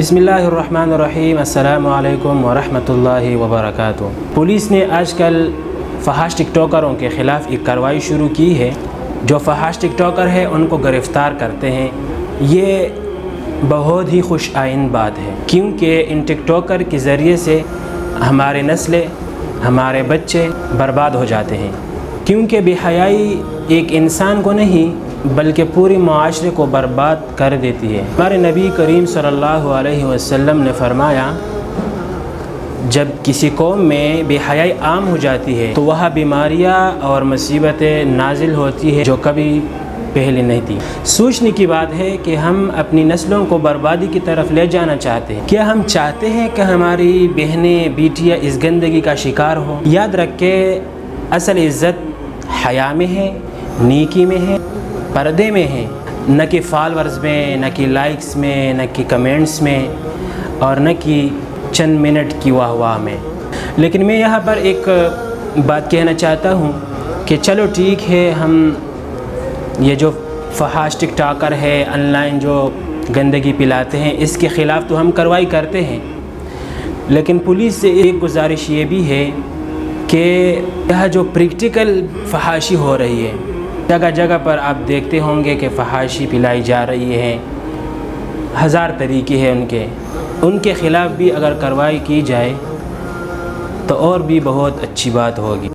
بسم اللہ الرحمن الرحیم۔ السلام علیکم ورحمۃ اللہ وبرکاتہ۔ پولیس نے آج کل فحش ٹک ٹاکروں کے خلاف ایک کارروائی شروع کی ہے۔ جو فحش ٹک ٹاکر ہے ان کو گرفتار کرتے ہیں۔ یہ بہت ہی خوش آئند بات ہے، کیونکہ ان ٹک ٹاکر کے ذریعے سے ہمارے نسلیں، ہمارے بچے برباد ہو جاتے ہیں، کیونکہ بے حیائی ایک انسان کو نہیں بلکہ پورے معاشرے کو برباد کر دیتی ہے۔ ہمارے نبی کریم صلی اللہ علیہ وسلم نے فرمایا، جب کسی قوم میں بے حیائی عام ہو جاتی ہے تو وہاں بیماریاں اور مصیبتیں نازل ہوتی ہیں جو کبھی پہلے نہیں تھی۔ سوچنے کی بات ہے کہ ہم اپنی نسلوں کو بربادی کی طرف لے جانا چاہتے ہیں۔ کیا ہم چاہتے ہیں کہ ہماری بہنیں بیٹیاں اس گندگی کا شکار ہوں؟ یاد رکھیں، اصل عزت حیا میں ہے، نیکی میں ہے، پردے میں ہے، نہ کہ فالورز میں، نہ کہ لائکس میں، نہ کہ کمنٹس میں، اور نہ کہ چند منٹ کی واہ واہ میں۔ لیکن میں یہاں پر ایک بات کہنا چاہتا ہوں کہ چلو ٹھیک ہے، ہم یہ جو فحش ٹک ٹاکر ہے، آن لائن جو گندگی پلاتے ہیں، اس کے خلاف تو ہم کارروائی کرتے ہیں، لیکن پولیس سے ایک گزارش یہ بھی ہے کہ یہ جو پریکٹیکل فحاشی ہو رہی ہے، جگہ جگہ پر آپ دیکھتے ہوں گے کہ فحاشی پلائی جا رہی ہے، ہزار طریقے ہیں ان کے خلاف بھی اگر کارروائی کی جائے تو اور بھی بہت اچھی بات ہوگی۔